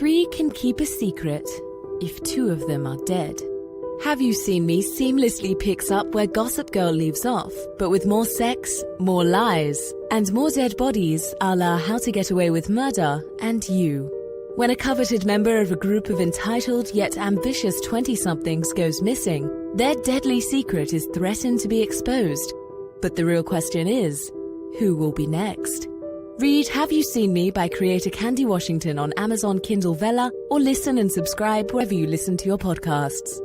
Three can keep a secret if two of them are dead. Have You Seen Me seamlessly picks up where Gossip Girl leaves off, but with more sex, more lies, and more dead bodies a la How to Get Away with Murder and You. When a coveted member of a group of entitled yet ambitious 20-somethings goes missing, their deadly secret is threatened to be exposed. But the real question is, who will be next? Read Have You Seen Me by creator Candy Washington on Amazon Kindle Vella, or listen and subscribe wherever you listen to your podcasts.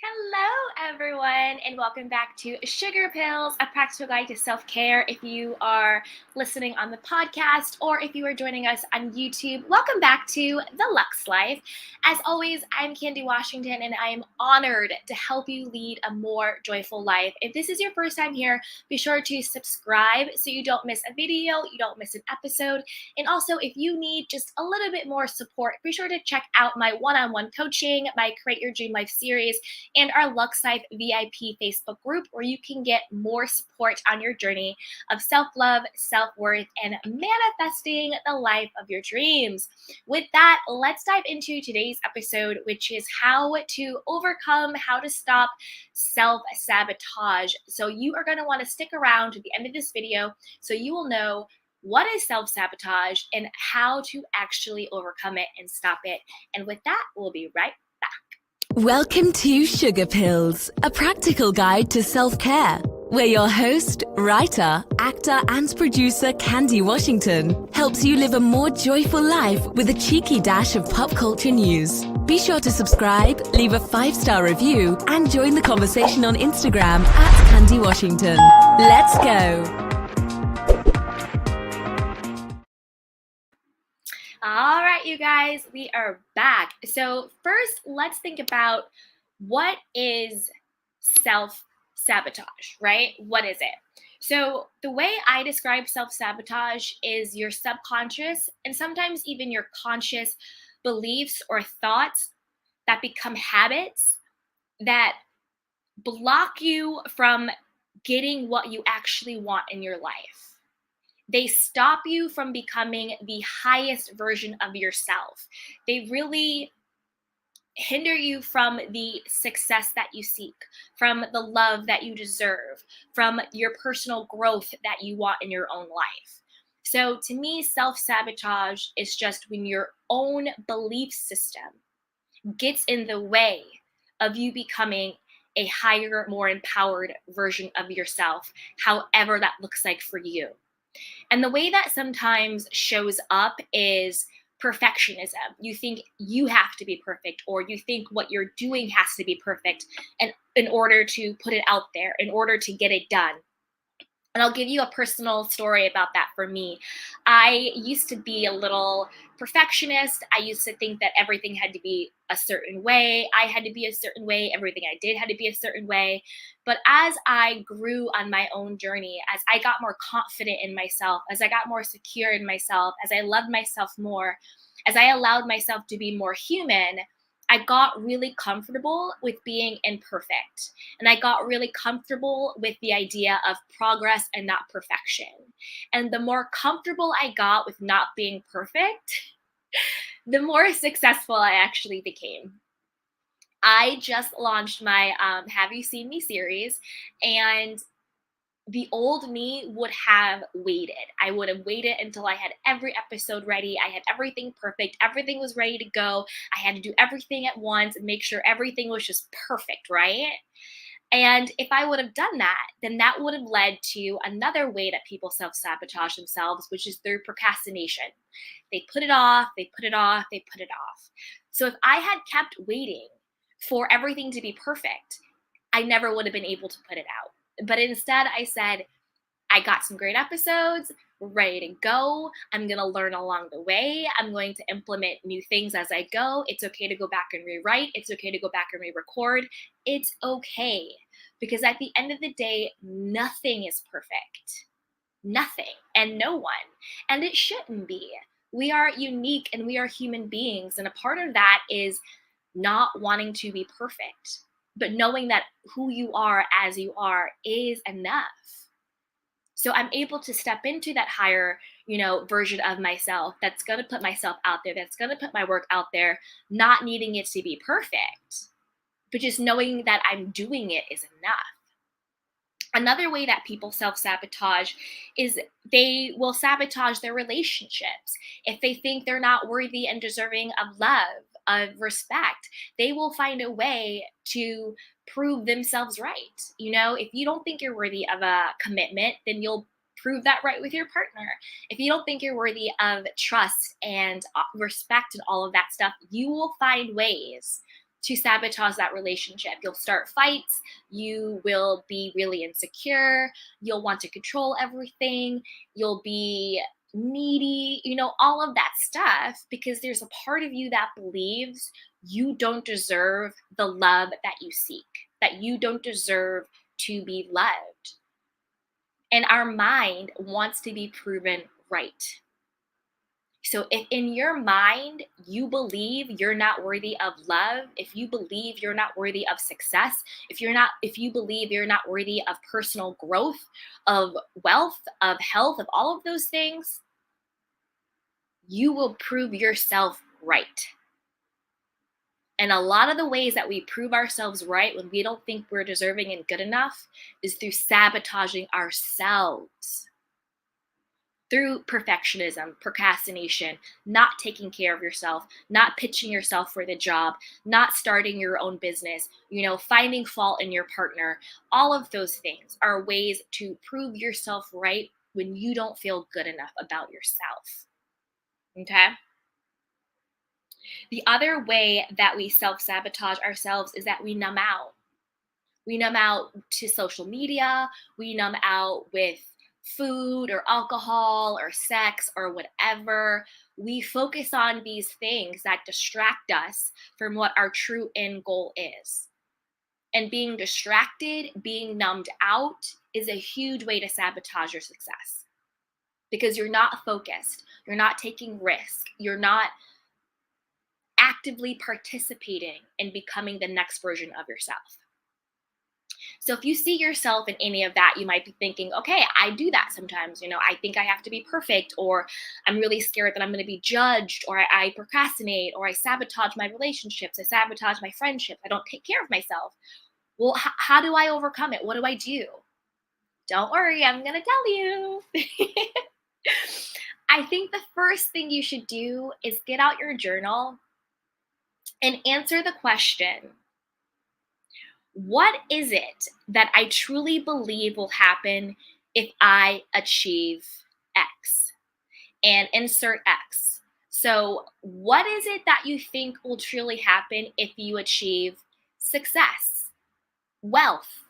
Hello, everyone, and welcome back to Sugar Pills, a practical guide to self-care. If you are listening on the podcast or if you are joining us on YouTube, welcome back to The Luxe Life. As always, I'm Candy Washington, and I am honored to help you lead a more joyful life. If this is your first time here, be sure to subscribe so you don't miss a video, you don't miss an episode. And also, if you need just a little bit more support, be sure to check out my one-on-one coaching, my Create Your Dream Life series, and our Luxe Life VIP Facebook group, where you can get more support on your journey of self-love, self-worth, and manifesting the life of your dreams. With that, let's dive into today's episode, which is how to overcome, how to stop self-sabotage. So you are going to want to stick around to the end of this video so you will know what is self-sabotage and how to actually overcome it and stop it. And with that, we'll be right back. Welcome to Sugar Pills, a practical guide to self-care, where your host, writer, actor, and producer Candy Washington helps you live a more joyful life with a cheeky dash of pop culture news. Be sure to subscribe, leave a 5-star review, and join the conversation on Instagram at Candy Washington. Let's go! All right, you guys, we are back. So first, let's think about what is self-sabotage, right? What is it? So the way I describe self-sabotage is your subconscious and sometimes even your conscious beliefs or thoughts that become habits that block you from getting what you actually want in your life. They stop you from becoming the highest version of yourself. They really hinder you from the success that you seek, from the love that you deserve, from your personal growth that you want in your own life. So to me, self-sabotage is just when your own belief system gets in the way of you becoming a higher, more empowered version of yourself, however that looks like for you. And the way that sometimes shows up is perfectionism. You think you have to be perfect, or you think what you're doing has to be perfect and in order to put it out there, in order to get it done. And I'll give you a personal story about that for me. I used to be a little perfectionist. I used to think that everything had to be a certain way. I had to be a certain way. Everything I did had to be a certain way. But as I grew on my own journey, as I got more confident in myself, as I got more secure in myself, as I loved myself more, as I allowed myself to be more human, I got really comfortable with being imperfect. And I got really comfortable with the idea of progress and not perfection. And the more comfortable I got with not being perfect, the more successful I actually became. I just launched my Have You Seen Me series, and the old me would have waited. I would have waited until I had every episode ready. I had everything perfect. Everything was ready to go. I had to do everything at once and make sure everything was just perfect, right? And if I would have done that, then that would have led to another way that people self-sabotage themselves, which is through procrastination. They put it off, they put it off, they put it off. So if I had kept waiting for everything to be perfect, I never would have been able to put it out. But instead, I said, I got some great episodes, ready to go. I'm going to learn along the way. I'm going to implement new things as I go. It's okay to go back and rewrite. It's okay to go back and re-record. It's okay. Because at the end of the day, nothing is perfect. Nothing and no one. And it shouldn't be. We are unique and we are human beings. And a part of that is not wanting to be perfect, but knowing that who you are as you are is enough. So I'm able to step into that higher, version of myself that's going to put myself out there, that's going to put my work out there, not needing it to be perfect, but just knowing that I'm doing it is enough. Another way that people self sabotage is they will sabotage their relationships. If they think they're not worthy and deserving of love, of respect, they will find a way to prove themselves right. If you don't think you're worthy of a commitment, then you'll prove that right with your partner. If you don't think you're worthy of trust and respect and all of that stuff, you will find ways to sabotage that relationship. You'll start fights, you will be really insecure, you'll want to control everything, you'll be needy, all of that stuff, because there's a part of you that believes you don't deserve the love that you seek, that you don't deserve to be loved. And our mind wants to be proven right. So if in your mind you believe you're not worthy of love, if you believe you're not worthy of success, if you believe you're not worthy of personal growth, of wealth, of health, of all of those things, you will prove yourself right. And a lot of the ways that we prove ourselves right when we don't think we're deserving and good enough is through sabotaging ourselves. Through perfectionism, procrastination, not taking care of yourself, not pitching yourself for the job, not starting your own business, finding fault in your partner. All of those things are ways to prove yourself right when you don't feel good enough about yourself. Okay? The other way that we self sabotage ourselves is that we numb out. We numb out to social media, we numb out with food or alcohol or sex or whatever. We focus on these things that distract us from what our true end goal is. And being distracted, being numbed out is a huge way to sabotage your success because you're not focused, you're not taking risk, you're not actively participating in becoming the next version of yourself. So if you see yourself in any of that, you might be thinking, okay, I do that sometimes. I think I have to be perfect, or I'm really scared that I'm going to be judged, or I procrastinate, or I sabotage my relationships, I sabotage my friendships, I don't take care of myself. Well, how do I overcome it? What do I do? Don't worry, I'm going to tell you. I think the first thing you should do is get out your journal and answer the question, what is it that I truly believe will happen if I achieve X? And insert X. So, what is it that you think will truly happen if you achieve success, wealth,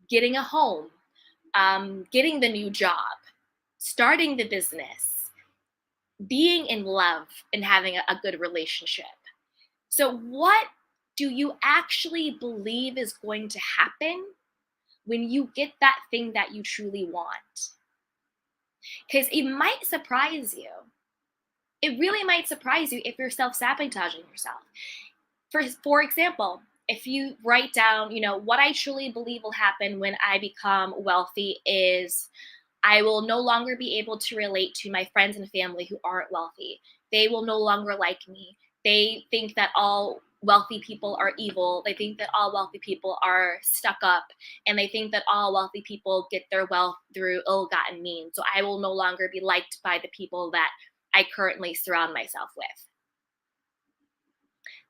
getting a home, getting the new job, starting the business, being in love, and having a good relationship? So, what do you actually believe is going to happen when you get that thing that you truly want? Because it might surprise you. It really might surprise you if you're self-sabotaging yourself. For example, if you write down, what I truly believe will happen when I become wealthy is I will no longer be able to relate to my friends and family who aren't wealthy. They will no longer like me. They think that all wealthy people are evil. They think that all wealthy people are stuck up. And they think that all wealthy people get their wealth through ill-gotten means. So I will no longer be liked by the people that I currently surround myself with.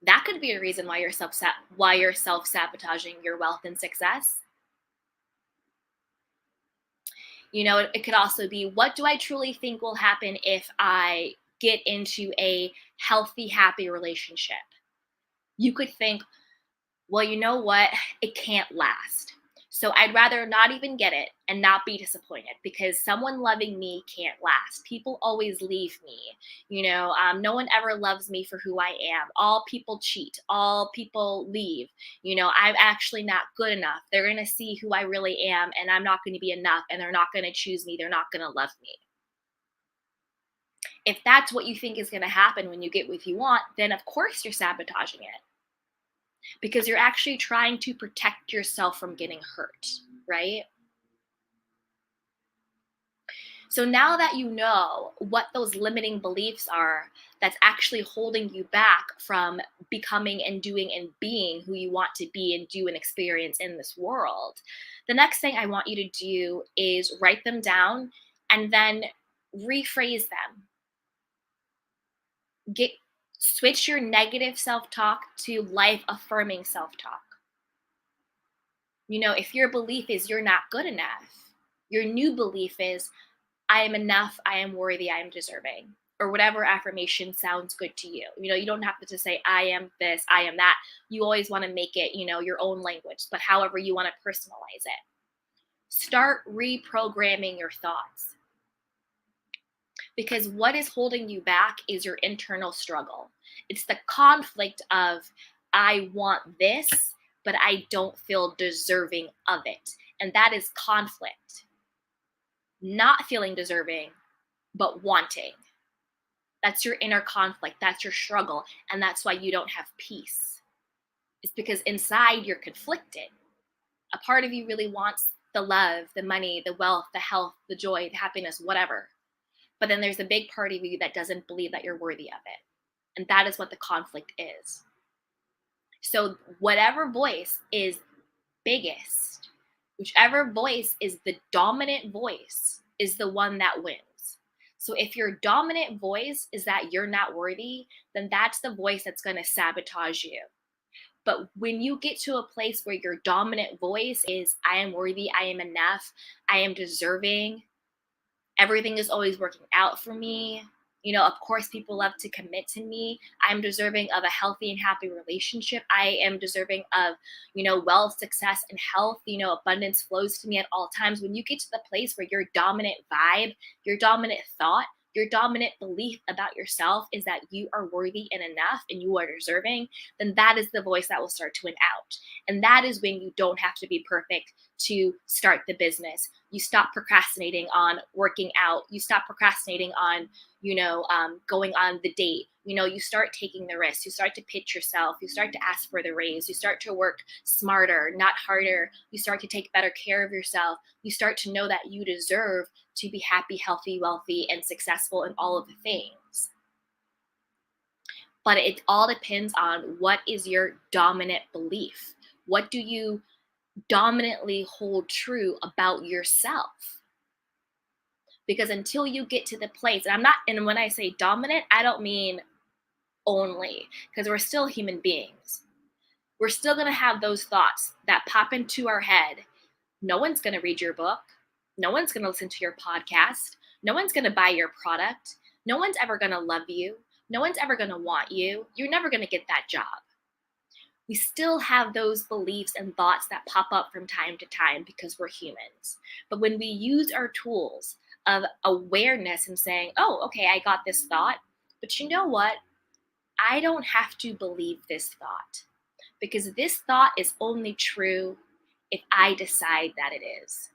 That could be a reason why you're self-sabotaging your wealth and success. It could also be, what do I truly think will happen if I get into a healthy, happy relationship? You could think, well, you know what? It can't last. So I'd rather not even get it and not be disappointed, because someone loving me can't last. People always leave me. No one ever loves me for who I am. All people cheat. All people leave. I'm actually not good enough. They're going to see who I really am, and I'm not going to be enough, and they're not going to choose me. They're not going to love me. If that's what you think is going to happen when you get what you want, then of course you're sabotaging it, because you're actually trying to protect yourself from getting hurt, right? So now that you know what those limiting beliefs are that's actually holding you back from becoming and doing and being who you want to be and do and experience in this world, the next thing I want you to do is write them down and then rephrase them. Get Switch your negative self-talk to life affirming self-talk. If your belief is you're not good enough, your new belief is I am enough, I am worthy, I am deserving, or whatever affirmation sounds good to you. You don't have to just say, I am this, I am that. You always want to make it, your own language, but however you want to personalize it. Start reprogramming your thoughts, because what is holding you back is your internal struggle. It's the conflict of, I want this, but I don't feel deserving of it. And that is conflict. Not feeling deserving, but wanting. That's your inner conflict. That's your struggle. And that's why you don't have peace. It's because inside you're conflicted. A part of you really wants the love, the money, the wealth, the health, the joy, the happiness, whatever. But then there's a big part of you that doesn't believe that you're worthy of it. And that is what the conflict is. So whatever voice is biggest, whichever voice is the dominant voice, is the one that wins. So if your dominant voice is that you're not worthy, then that's the voice that's going to sabotage you. But when you get to a place where your dominant voice is, I am worthy, I am enough, I am deserving, everything is always working out for me. Of course, people love to commit to me. I'm deserving of a healthy and happy relationship. I am deserving of, wealth, success, and health. Abundance flows to me at all times. When you get to the place where your dominant vibe, your dominant thought, your dominant belief about yourself is that you are worthy and enough and you are deserving, then that is the voice that will start to win out. And that is when you don't have to be perfect to start the business. You stop procrastinating on working out. You stop procrastinating on, going on the date. You start taking the risks. You start to pitch yourself. You start to ask for the raise. You start to work smarter, not harder. You start to take better care of yourself. You start to know that you deserve to be happy, healthy, wealthy, and successful in all of the things. But it all depends on what is your dominant belief. What do you dominantly hold true about yourself? Because until you get to the place, and when I say dominant, I don't mean only, because we're still human beings. We're still going to have those thoughts that pop into our head. No one's going to read your book. No one's going to listen to your podcast. No one's going to buy your product. No one's ever going to love you. No one's ever going to want you. You're never going to get that job. We still have those beliefs and thoughts that pop up from time to time because we're humans. But when we use our tools of awareness and saying, oh, okay, I got this thought, but you know what? I don't have to believe this thought, because this thought is only true if I decide that it is.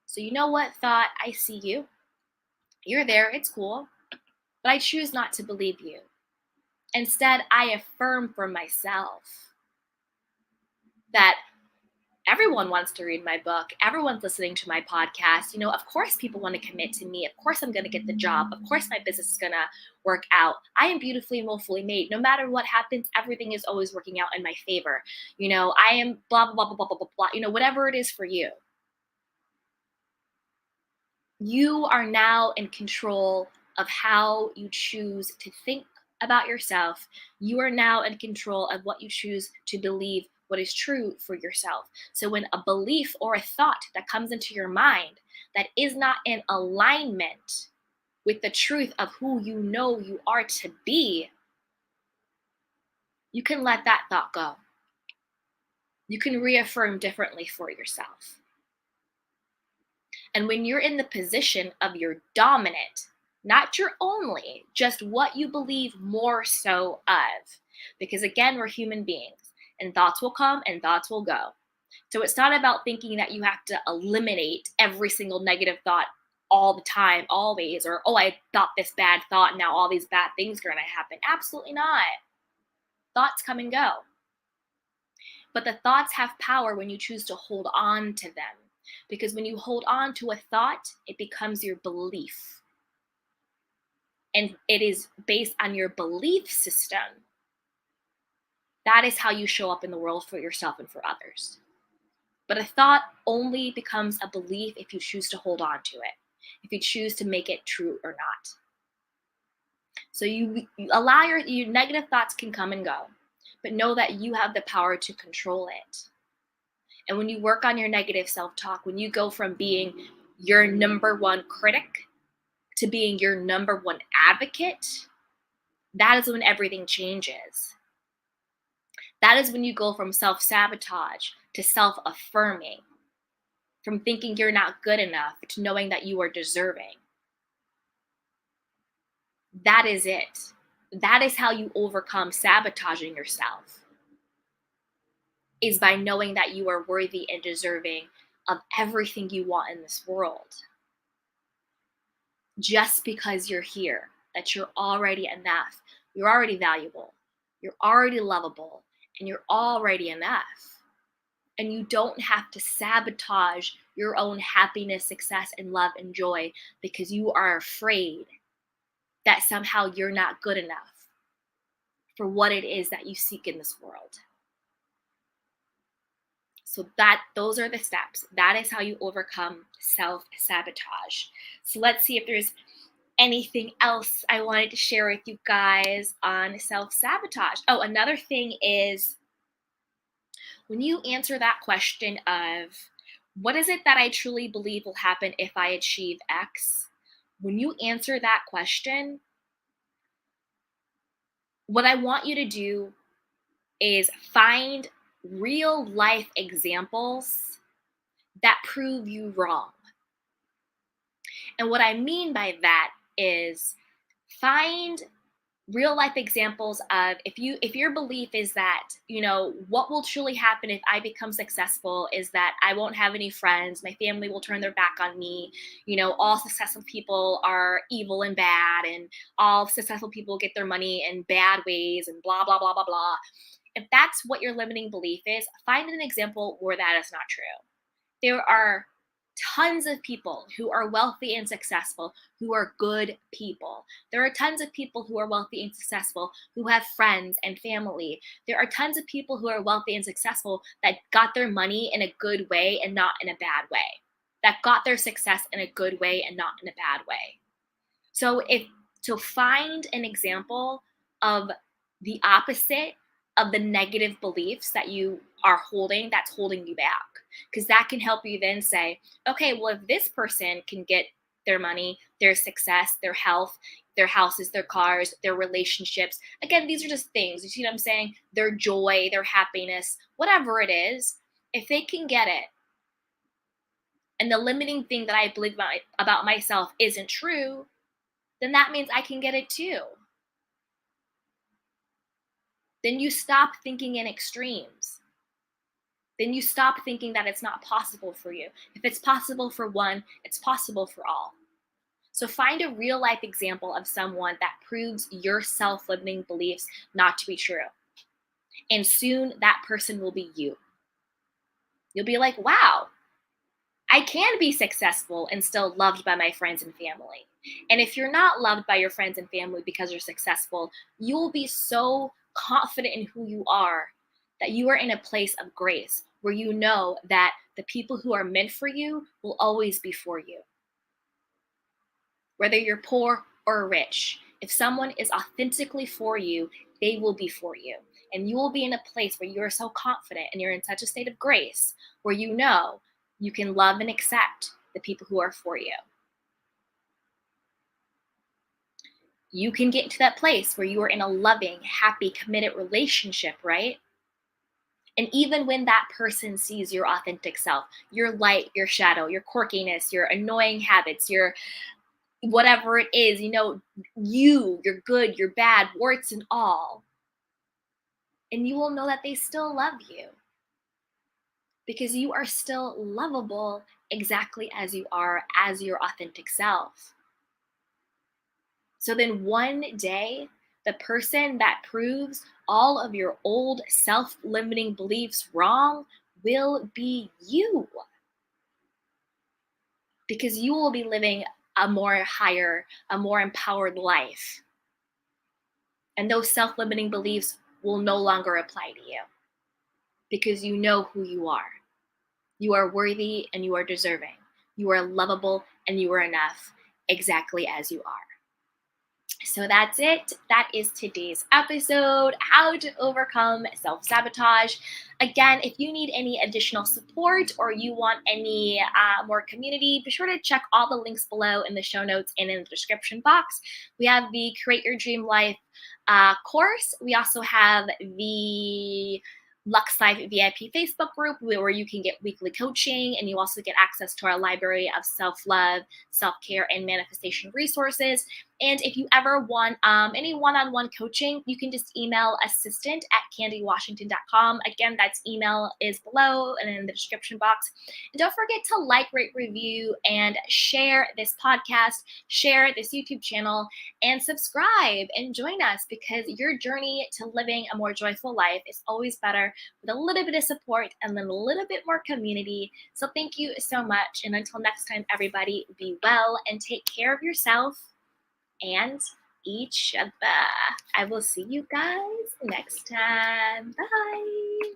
So you know what, thought? I see you. You're there. It's cool. But I choose not to believe you. Instead, I affirm for myself that everyone wants to read my book. Everyone's listening to my podcast. Of course people want to commit to me. Of course I'm going to get the job. Of course my business is going to work out. I am beautifully and willfully made. No matter what happens, everything is always working out in my favor. I am blah, blah, blah, blah, blah, blah, blah. Whatever it is for you. You are now in control of how you choose to think about yourself. You are now in control of what you choose to believe, what is true for yourself. So when a belief or a thought that comes into your mind that is not in alignment with the truth of who you know you are to be, you can let that thought go. You can reaffirm differently for yourself. And when you're in the position of your dominant, not your only, just what you believe more so of, because again, we're human beings. And thoughts will come and thoughts will go. So it's not about thinking that you have to eliminate every single negative thought all the time, always, or, oh, I thought this bad thought, now all these bad things are going to happen. Absolutely not. Thoughts come and go. But the thoughts have power when you choose to hold on to them. Because when you hold on to a thought, it becomes your belief. And it is based on your belief system. That is how you show up in the world for yourself and for others. But a thought only becomes a belief if you choose to hold on to it, if you choose to make it true or not. So you allow your negative thoughts can come and go, but know that you have the power to control it. And when you work on your negative self-talk, when you go from being your number one critic to being your number one advocate, that is when everything changes. That is when you go from self-sabotage to self-affirming, from thinking you're not good enough to knowing that you are deserving. That is it. That is how you overcome sabotaging yourself, is by knowing that you are worthy and deserving of everything you want in this world. Just because you're here, that you're already enough, you're already valuable, you're already lovable, and you're already enough. And you don't have to sabotage your own happiness, success, and love and joy because you are afraid that somehow you're not good enough for what it is that you seek in this world. So those are the steps. That is how you overcome self-sabotage. So let's see if there's anything else I wanted to share with you guys on self-sabotage. Oh, another thing is, when you answer that question of, what is it that I truly believe will happen if I achieve X? When you answer that question, what I want you to do is find real life examples that prove you wrong. And what I mean by that is, find real life examples of, if your belief is that, what will truly happen if I become successful is that I won't have any friends, my family will turn their back on me, all successful people are evil and bad, and all successful people get their money in bad ways, and blah blah blah blah blah. If that's what your limiting belief is, find an example where that is not true. There are tons of people who are wealthy and successful who are good people. There are tons of people who are wealthy and successful who have friends and family. There are tons of people who are wealthy and successful that got their money in a good way and not in a bad way, that got their success in a good way and not in a bad way. So find an example of the opposite of the negative beliefs that you are holding, that's holding you back. Because that can help you then say, okay, well, if this person can get their money, their success, their health, their houses, their cars, their relationships, again, these are just things, you see what I'm saying? Their joy, their happiness, whatever it is, if they can get it, and the limiting thing that I believe about myself isn't true, then that means I can get it too. Then you stop thinking in extremes. Then you stop thinking that it's not possible for you. If it's possible for one, it's possible for all. So find a real life example of someone that proves your self-limiting beliefs not to be true. And soon that person will be you. You'll be like, wow, I can be successful and still loved by my friends and family. And if you're not loved by your friends and family because you're successful, you'll be so confident in who you are that you are in a place of grace where you know that the people who are meant for you will always be for you. Whether you're poor or rich, if someone is authentically for you, they will be for you. And you will be in a place where you are so confident and you're in such a state of grace where you know you can love and accept the people who are for you. You can get to that place where you are in a loving, happy, committed relationship, right? And even when that person sees your authentic self, your light, your shadow, your quirkiness, your annoying habits, your whatever it is, you're good, you're bad, warts and all. And you will know that they still love you because you are still lovable exactly as you are, as your authentic self. So then one day, the person that proves all of your old self-limiting beliefs wrong will be you. because you will be living a more higher, a more empowered life. And those self-limiting beliefs will no longer apply to you because you know who you are. You are worthy and you are deserving. You are lovable and you are enough exactly as you are. So that's it. That is today's episode, how to overcome self-sabotage. Again, if you need any additional support or you want any more community, be sure to check all the links below in the show notes and in the description box. We have the Create Your Dream Life course. We also have the Lux Life VIP Facebook group where you can get weekly coaching, and you also get access to our library of self-love, self-care, and manifestation resources. And if you ever want any one-on-one coaching, you can just email assistant@candywashington.com. Again, that's email is below and in the description box. And don't forget to like, rate, review, and share this podcast, share this YouTube channel, and subscribe and join us, because your journey to living a more joyful life is always better with a little bit of support and then a little bit more community. So thank you so much. And until next time, everybody, be well and take care of yourself and each other. I will see you guys next time. Bye.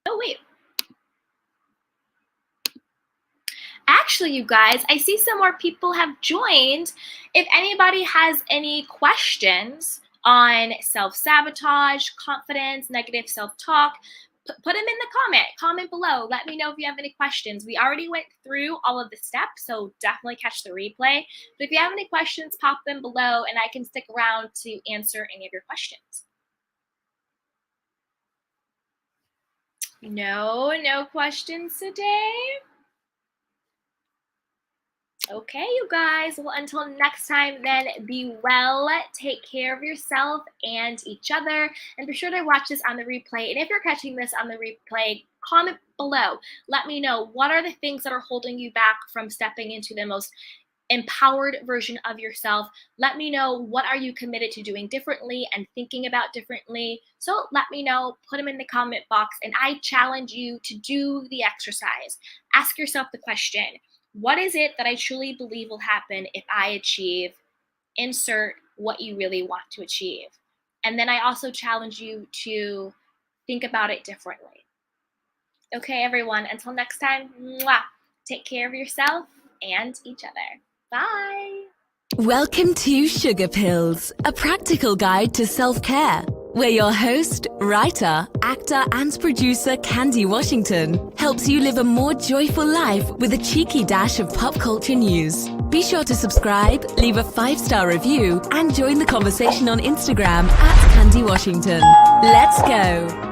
Oh, wait. Actually, you guys, I see some more people have joined. If anybody has any questions on self-sabotage, confidence, negative self-talk, put them in the comment below. Let me know if you have any questions. We already went through all of the steps, so definitely catch the replay. But if you have any questions, pop them below and I can stick around to answer any of your questions. No questions today. Okay, you guys. Well, until next time, then, be well, take care of yourself and each other, and be sure to watch this on the replay. And if you're catching this on the replay, comment below. Let me know, what are the things that are holding you back from stepping into the most empowered version of yourself. Let me know, what are you committed to doing differently and thinking about differently. So let me know, put them in the comment box, and I challenge you to do the exercise. Ask yourself the question, what is it that I truly believe will happen if I achieve, insert what you really want to achieve. And then I also challenge you to think about it differently. Okay, everyone, until next time, mwah, take care of yourself and each other. Bye. Welcome to Sugar Pills, a practical guide to self-care, where your host, writer, actor, and producer Candy Washington helps you live a more joyful life with a cheeky dash of pop culture news. Be sure to subscribe, leave a 5-star review, and join the conversation on Instagram @Candy Washington. Let's go.